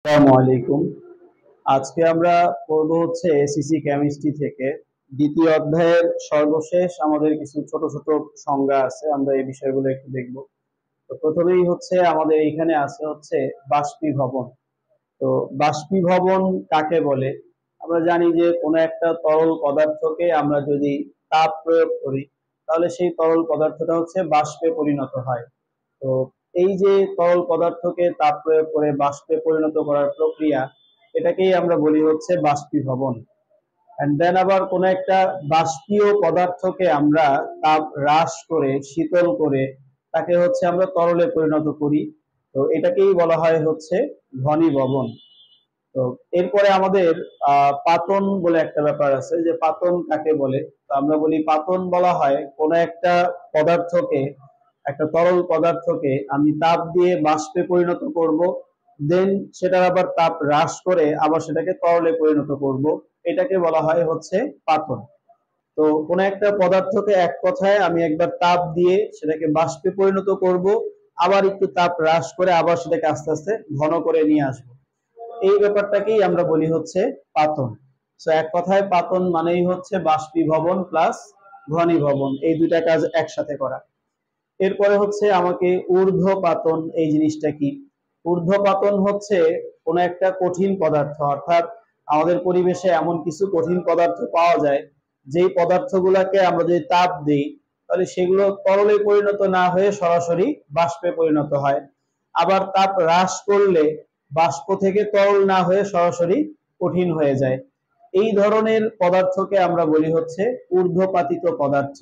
আসসালামু আলাইকুম। আজকে আমরা পড়বো হচ্ছে এসিসি কেমিস্ট্রি থেকে দ্বিতীয় অধ্যায়ের সর্বশেষ আমাদের কিছু ছোট ছোট সংজ্ঞা আছে, আমরা এই বিষয়গুলো একটু দেখব। তো প্রথমেই হচ্ছে আমাদের এইখানে আছে হচ্ছে বাষ্পীভবন। তো বাষ্পীভবন কাকে বলে? আমরা জানি যে কোনো একটা তরল পদার্থকে আমরা যদি তাপ প্রয়োগ করি তাহলে সেই তরল পদার্থটা হচ্ছে বাষ্পে পরিণত হয়। তো এই যে তরল পদার্থকে তাপ প্রয়োগ করে বাষ্পে পরিণত করার প্রক্রিয়া, এটাকেই আমরা বলি হচ্ছে বাষ্পীভবন। এন্ড দেন আবার কোন একটা বাষ্পীয় পদার্থকে আমরা তাপ হ্রাস করে শীতল করে তাকে হচ্ছে আমরা তরলে পরিণত করি। তো এটাকেই বলা হয় হচ্ছে ঘনীভবন। তো এরপরে আমাদের পাতন বলে একটা ব্যাপার আছে, যে পাতন কাকে বলে? তো আমরা বলি পাতন বলা হয় কোন একটা পদার্থকে, একটা তরল পদার্থকে আমি তাপ দিয়ে বাষ্পে পরিণত করব, দেন সেটার আবার তাপ হ্রাস করে আবার সেটাকে তরলে পরিণত করব, এটাকে বলা হয় হচ্ছে পাতন। তো কোন একটা পদার্থকে এক কথায় আমি একবার তাপ দিয়ে সেটাকে বাষ্পে পরিণত করব, আবার একটু তাপ হ্রাস করে আবার সেটাকে আস্তে আস্তে ঘন করে নিয়ে আসবো, এই ব্যাপারটাকেই আমরা বলি হচ্ছে পাতন। সো এক কথায় পাতন মানেই হচ্ছে বাষ্পীভবন প্লাস ঘনীভবন, এই দুইটা কাজ একসাথে করা। এরপরে হচ্ছে আমাকে ঊর্ধ্বপাতন, এই জিনিসটা কি? ঊর্ধ্বপাতন হচ্ছে কোন একটা কঠিন পদার্থ, অর্থাৎ আমাদের পরিবেশে এমন কিছু কঠিন পদার্থ পাওয়া যায় যেই পদার্থগুলোকে আমরা যদি তাপ দিই তাহলে সেগুলো তরলে পরিণত না হয়ে সরাসরি বাষ্পে পরিণত হয়। আবার তাপ হ্রাস করলে বাষ্প থেকে তরল না হয়ে সরাসরি কঠিন হয়ে যায়। এই ধরনের পদার্থকে আমরা বলি হচ্ছে ঊর্ধ্বপাতিত পদার্থ।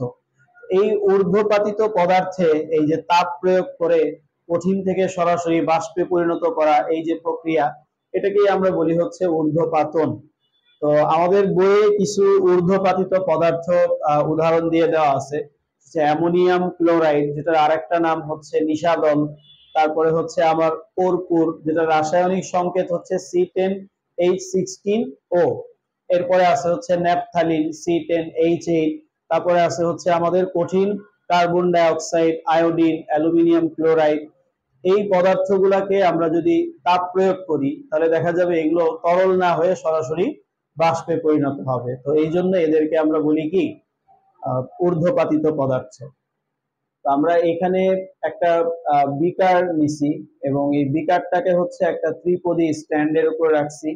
এই ঊর্ধ্বপাতিত পদার্থে এই যে তাপ প্রয়োগ করে কঠিন থেকে সরাসরি বাষ্পে পরিণত করা, এই যে প্রক্রিয়া, এটাকেই আমরা বলি হচ্ছে ঊর্ধ্বপাতন। তো আমাদের বইয়ে কিছু ঊর্ধ্বপাতিত পদার্থ উদাহরণ দিয়ে দেওয়া আছে, যে অ্যামোনিয়াম ক্লোরাইড, যেটার আরেকটা নাম হচ্ছে নিষাদন। তারপরে হচ্ছে আমার কর্পূর, যেটা রাসায়নিক সংকেত হচ্ছে C10H16O। এরপরে আছে হচ্ছে ন্যাপথালিন C10H8। তারপরে আছে হচ্ছে আমাদের কঠিন carbon die oxide, iodine, aluminium chloride. এই পদার্থগুলোকে আমরা যদি তাপ প্রয়োগ করি তাহলে দেখা যাবে এগুলো তরল না হয়ে সরাসরি বাষ্পে পরিণত হবে। তো এই জন্য এদেরকে আমরা বলি কি, ঊর্ধ্বপাতিত পদার্থ। তো আমরা এখানে একটা বিকার নিছি এবং এই বিকারটাকে হচ্ছে একটা ত্রিপদী স্ট্যান্ডের উপর রাখছি।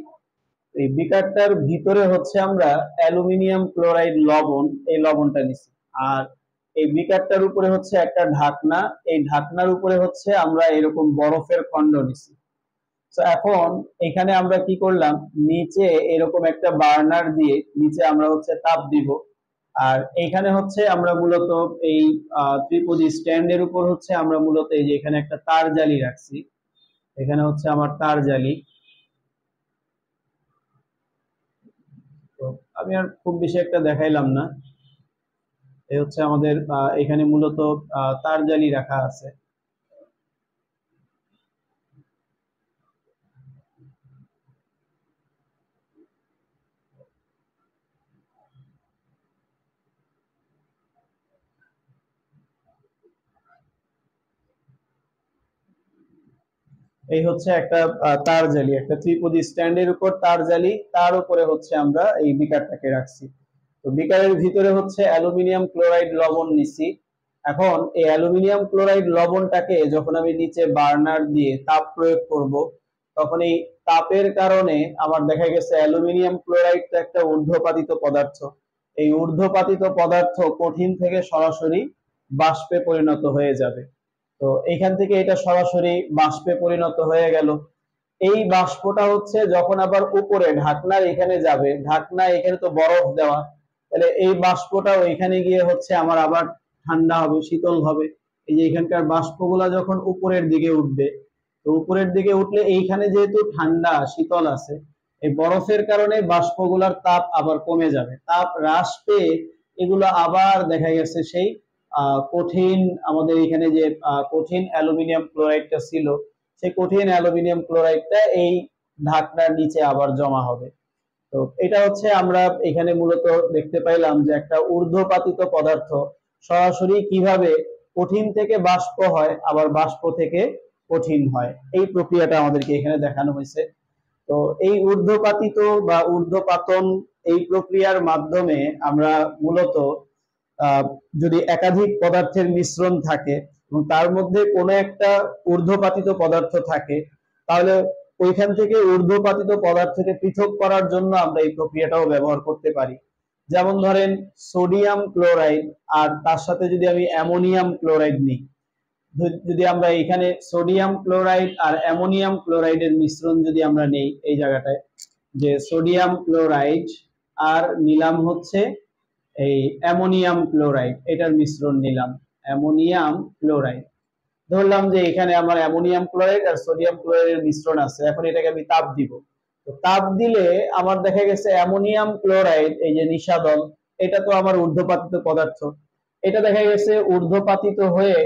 এই বিকারটার ভিতরে হচ্ছে আমরা অ্যালুমিনিয়াম ক্লোরাইড লবণ, এই লবণটা নিছি। আর এই বিকারটার উপরে হচ্ছে একটা ঢাকনা, এই ঢাকনার উপরে হচ্ছে আমরা এরকম বরফের খণ্ড নিছি। তো এখন এখানে আমরা কি করলাম, নিচে এরকম একটা বার্নার দিয়ে নিচে আমরা হচ্ছে তাপ দিব। আর এখানে হচ্ছে আমরা মূলত এই ত্রিপদী স্ট্যান্ডের উপর হচ্ছে আমরা মূলত এই যে এখানে একটা তার জালি রাখছি। এখানে হচ্ছে আমার তার জালি। তো আমি আর খুব বেশি একটা দেখাইলাম না। এই হচ্ছে আমাদের এখানে মূলত তার জালি রাখা আছে। এই হচ্ছে একটা তার জালি, একটা ত্রিপদী স্ট্যান্ডের উপর তার জালি, তার উপরে হচ্ছে আমরা এই বিকারটাকে রাখছি। তো বিকারের ভিতরে হচ্ছে অ্যালুমিনিয়াম ক্লোরাইড লবণ নিছি। এখন এই অ্যালুমিনিয়াম ক্লোরাইড লবণটাকে যখন আমি নিচে বার্নার দিয়ে তাপ প্রয়োগ করব, তখন এই তাপের কারণে আমার দেখা গেছে অ্যালুমিনিয়াম ক্লোরাইডটা একটা ঊর্ধ্বপাতিত পদার্থ। এই ঊর্ধ্বপাতিত পদার্থ কঠিন থেকে সরাসরি বাষ্পে পরিণত হয়ে যাবে। তো এইখান থেকে এটা সরাসরি বাষ্পে পরিণত হয়ে গেল। এই বাষ্পটা হচ্ছে যখন আবার উপরে ঢাকনার এখানে যাবে, ঢাকনা এখানে তো বরফ দেওয়া, তাহলে এই বাষ্পটা ওইখানে গিয়ে হচ্ছে আমার আবার ঠান্ডা হবে, শীতল হবে। এই যে এখানকার বাষ্পগুলা যখন উপরের দিকে উঠবে, তো উপরের দিকে উঠলে এইখানে যেহেতু ঠান্ডা শীতল আছে, এই বরফের কারণে বাষ্পগুলার তাপ আবার কমে যাবে, তাপ হ্রাস পেয়ে এগুলো আবার দেখা গেছে সেই কঠিন, আমাদের এখানে যে কঠিন অ্যালুমিনিয়াম ক্লোরাইডটা ছিল, সেই কঠিন অ্যালুমিনিয়াম ক্লোরাইডটা এই ঢাকনার নিচে আবার জমা হবে। তো এটা হচ্ছে আমরা এখানে মূলত দেখতে পাইলাম যে একটা ঊর্ধ্বপাতিত পদার্থ সরাসরি কিভাবে কঠিন থেকে বাষ্প হয় আবার বাষ্প থেকে কঠিন হয়, এই প্রক্রিয়াটা আমাদেরকে এখানে দেখানো হয়েছে। তো এই ঊর্ধ্বপাতিত বা ঊর্ধ্বপাতন এই প্রক্রিয়ার মাধ্যমে আমরা মূলত যদি একাধিক পদার্থের মিশ্রণ থাকে এবং তার মধ্যে কোনো একটা ঊর্ধ্বপাতিত পদার্থ থাকে, তাহলে ওইখান থেকে ঊর্ধ্বপাতিত পদার্থকে পৃথক করার জন্য আমরা এই প্রক্রিয়াটাও ব্যবহার করতে পারি। যেমন ধরেন সোডিয়াম ক্লোরাইড আর তার সাথে যদি আমি অ্যামোনিয়াম ক্লোরাইড নিই, যদি আমরা এখানে সোডিয়াম ক্লোরাইড আর অ্যামোনিয়াম ক্লোরাইডের মিশ্রণ যদি আমরা নেই, এই জায়গাটায় যে সোডিয়াম ক্লোরাইড আর নিলাম হচ্ছে এই অ্যামোনিয়াম ক্লোরাইড, এটার মিশ্রণ নিলাম অ্যামোনিয়াম ক্লোরাইড। ধরলাম যে এখানে আমার অ্যামোনিয়াম ক্লোরাইড আর সোডিয়াম ক্লোরাইডের মিশ্রণ আছে, এখন এটাকে আমি তাপ দিব। তো তাপ দিলে আমার দেখা গেছে অ্যামোনিয়াম ক্লোরাইড, এই যে নিশাদল, এটা তো আমার ঊর্ধ্বপাতিত পদার্থ, এটা দেখা গেছে ঊর্ধ্বপাতিত হয়ে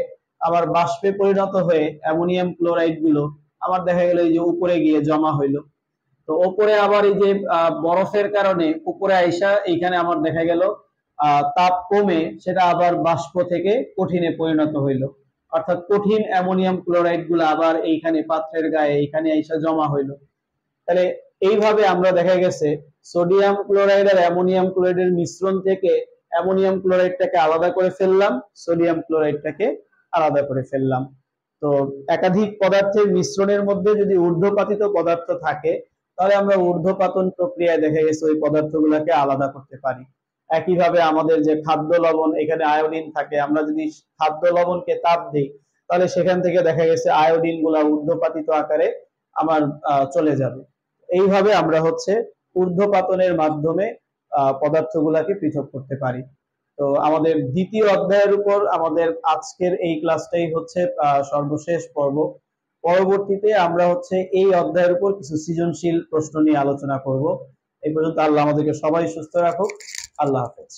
আমার বাষ্পে পরিণত হয়ে অ্যামোনিয়াম ক্লোরাইড গুলো আমার দেখা গেল এই যে উপরে গিয়ে জমা হইলো। তো উপরে আবার এই যে বরফের কারণে উপরে আইসা এইখানে আমার দেখা গেল তাপ কমে সেটা আবার বাষ্প থেকে কঠিনে পরিণত হইলো, অর্থাৎ কঠিন অ্যামোনিয়াম ক্লোরাইড গুলো আবার এইখানে পাত্রের গায়ে এইখানে আইসা জমা হইলো। তাহলে এইভাবে আমরা দেখা গেছে সোডিয়াম ক্লোরাইড আর অ্যামোনিয়াম ক্লোরাইডের মিশ্রণ থেকে অ্যামোনিয়াম ক্লোরাইডটাকে আলাদা করে ফেললাম, সোডিয়াম ক্লোরাইডটাকে আলাদা করে ফেললাম। তো একাধিক পদার্থের মিশ্রণের মধ্যে যদি ঊর্ধ্বপাতিত পদার্থ থাকে, তাহলে আমরা ঊর্ধ্বপাতন প্রক্রিয়ায় দেখা গেছে ওই পদার্থগুলোকে আলাদা করতে পারি। একইভাবে আমাদের যে খাদ্য লবণ, এখানে আয়োডিন থাকে, আমরা যদি খাদ্য লবণকে তাপ দিই, তাহলে সেখান থেকে দেখা গেছে আয়োডিন গুলা ঊর্ধ্বপাতিত আকারে আমার চলে যাবে। এইভাবে আমরা হচ্ছে ঊর্ধ্বপাতনের মাধ্যমে পদার্থগুলাকে পৃথক করতে পারি। তো আমাদের দ্বিতীয় অধ্যায়ের উপর আমাদের আজকের এই ক্লাসটাই হচ্ছে সর্বশেষ পর্ব। পরবর্তীতে আমরা হচ্ছে এই অধ্যায়ের উপর কিছু সৃজনশীল প্রশ্ন নিয়ে আলোচনা করব। এই পর্যন্ত আল্লাহ আমাদেরকে সবাই সুস্থ রাখুক। আল্লাহ হাফেজ।